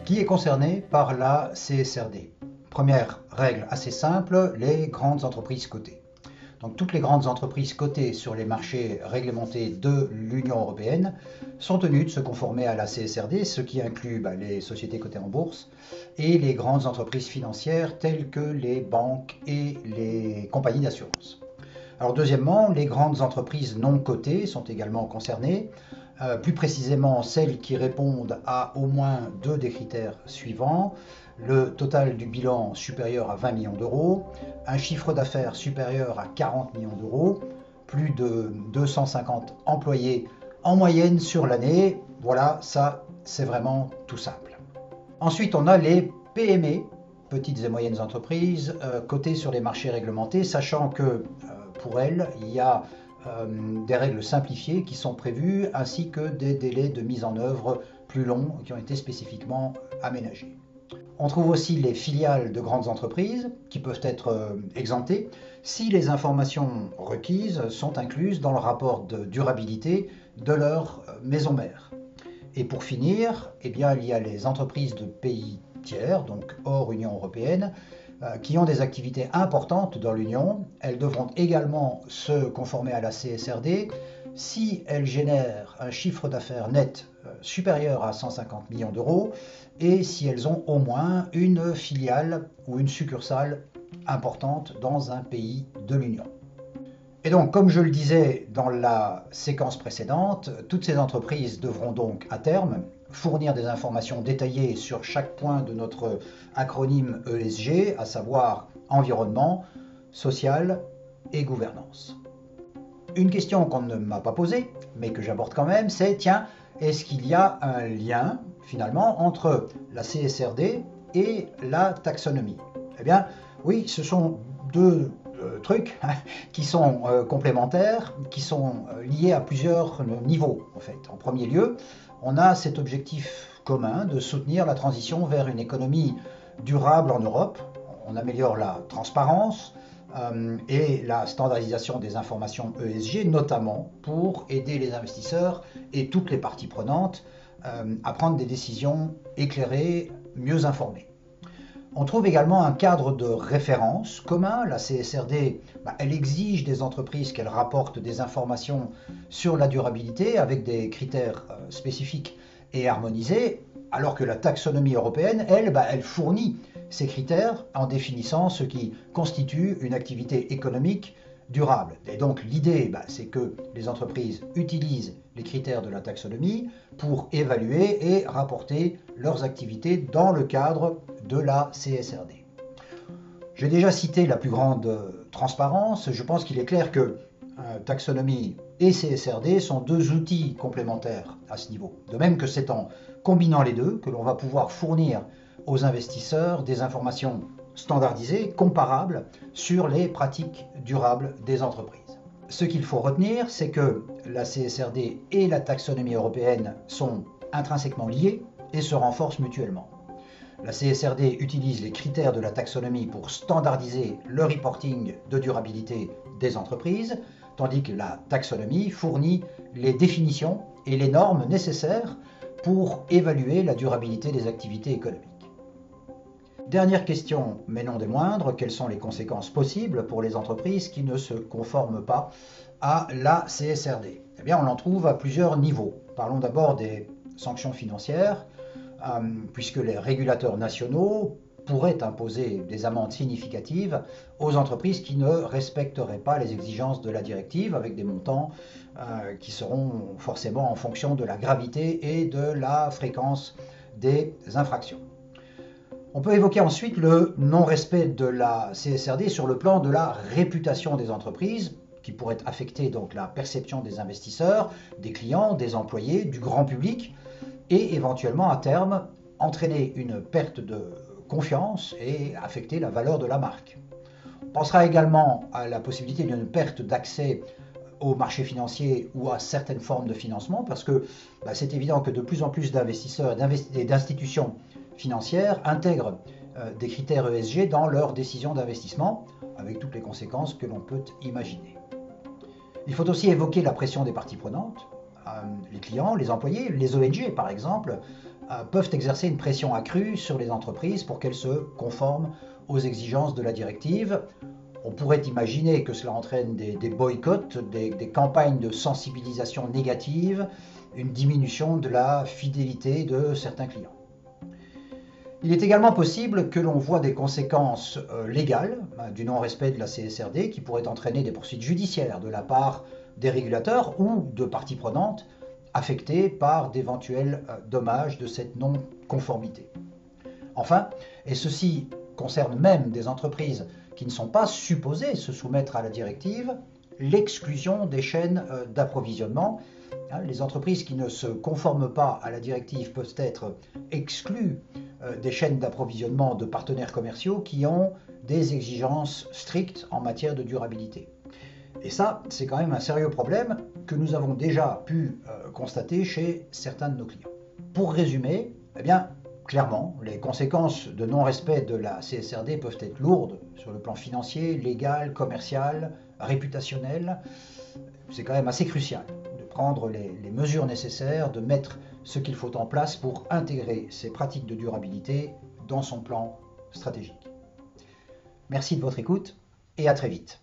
Qui est concerné par la CSRD? Première règle assez simple, les grandes entreprises cotées. Donc toutes les grandes entreprises cotées sur les marchés réglementés de l'Union européenne sont tenues de se conformer à la CSRD, ce qui inclut les sociétés cotées en bourse et les grandes entreprises financières telles que les banques et les compagnies d'assurance. Alors deuxièmement, les grandes entreprises non cotées sont également concernées, plus précisément celles qui répondent à au moins deux des critères suivants: le total du bilan supérieur à 20 millions d'euros, un chiffre d'affaires supérieur à 40 millions d'euros, plus de 250 employés en moyenne sur l'année. Voilà, ça c'est vraiment tout simple. Ensuite, on a les PME, petites et moyennes entreprises, cotées sur les marchés réglementés, sachant que pour elles, il y a des règles simplifiées qui sont prévues, ainsi que des délais de mise en œuvre plus longs qui ont été spécifiquement aménagés. On trouve aussi les filiales de grandes entreprises qui peuvent être exemptées si les informations requises sont incluses dans le rapport de durabilité de leur maison mère. Et pour finir, il y a les entreprises de pays tiers, donc hors Union européenne, qui ont des activités importantes dans l'Union. Elles devront également se conformer à la CSRD si elles génèrent un chiffre d'affaires net supérieur à 150 millions d'euros et si elles ont au moins une filiale ou une succursale importante dans un pays de l'Union. Et donc, comme je le disais dans la séquence précédente, toutes ces entreprises devront donc à terme fournir des informations détaillées sur chaque point de notre acronyme ESG, à savoir environnement, social et gouvernance. Une question qu'on ne m'a pas posée, mais que j'aborde quand même, c'est tiens, est-ce qu'il y a un lien finalement entre la CSRD et la taxonomie? Eh bien, oui, ce sont deux trucs qui sont complémentaires, qui sont liés à plusieurs niveaux en fait. En premier lieu, on a cet objectif commun de soutenir la transition vers une économie durable en Europe. On améliore la transparence et la standardisation des informations ESG, notamment pour aider les investisseurs et toutes les parties prenantes à prendre des décisions éclairées, mieux informées. On trouve également un cadre de référence commun. La CSRD, elle exige des entreprises qu'elles rapportent des informations sur la durabilité avec des critères spécifiques et harmonisés, alors que la taxonomie européenne, elle fournit ces critères en définissant ce qui constitue une activité économique durable. Et donc l'idée, c'est que les entreprises utilisent les critères de la taxonomie pour évaluer et rapporter leurs activités dans le cadre de la CSRD. J'ai déjà cité la plus grande transparence. Je pense qu'il est clair que taxonomie et CSRD sont deux outils complémentaires à ce niveau. De même que c'est en combinant les deux que l'on va pouvoir fournir aux investisseurs des informations standardisées, comparables sur les pratiques durables des entreprises. Ce qu'il faut retenir, c'est que la CSRD et la taxonomie européenne sont intrinsèquement liées et se renforcent mutuellement. La CSRD utilise les critères de la taxonomie pour standardiser le reporting de durabilité des entreprises, tandis que la taxonomie fournit les définitions et les normes nécessaires pour évaluer la durabilité des activités économiques. Dernière question, mais non des moindres, quelles sont les conséquences possibles pour les entreprises qui ne se conforment pas à la CSRD? Eh bien, on en trouve à plusieurs niveaux. Parlons d'abord des sanctions financières, puisque les régulateurs nationaux pourraient imposer des amendes significatives aux entreprises qui ne respecteraient pas les exigences de la directive, avec des montants qui seront forcément en fonction de la gravité et de la fréquence des infractions. On peut évoquer ensuite le non-respect de la CSRD sur le plan de la réputation des entreprises, qui pourrait affecter donc la perception des investisseurs, des clients, des employés, du grand public, et éventuellement à terme entraîner une perte de confiance et affecter la valeur de la marque. On pensera également à la possibilité d'une perte d'accès aux marchés financiers ou à certaines formes de financement, parce que c'est évident que de plus en plus d'investisseurs et d'institutions financières intègrent des critères ESG dans leurs décisions d'investissement, avec toutes les conséquences que l'on peut imaginer. Il faut aussi évoquer la pression des parties prenantes, les clients, les employés, les ONG par exemple, peuvent exercer une pression accrue sur les entreprises pour qu'elles se conforment aux exigences de la directive. On pourrait imaginer que cela entraîne des boycotts, des campagnes de sensibilisation négative, une diminution de la fidélité de certains clients. Il est également possible que l'on voit des conséquences légales du non-respect de la CSRD qui pourraient entraîner des poursuites judiciaires de la part des régulateurs ou de parties prenantes affectées par d'éventuels dommages de cette non-conformité. Enfin, et ceci concerne même des entreprises qui ne sont pas supposées se soumettre à la directive, l'exclusion des chaînes d'approvisionnement. Les entreprises qui ne se conforment pas à la directive peuvent être exclues des chaînes d'approvisionnement de partenaires commerciaux qui ont des exigences strictes en matière de durabilité. Et ça, c'est quand même un sérieux problème que nous avons déjà pu constater chez certains de nos clients. Pour résumer, eh bien, clairement, les conséquences de non-respect de la CSRD peuvent être lourdes sur le plan financier, légal, commercial, réputationnel. C'est quand même assez crucial de prendre les mesures nécessaires, de mettre ce qu'il faut en place pour intégrer ces pratiques de durabilité dans son plan stratégique. Merci de votre écoute et à très vite.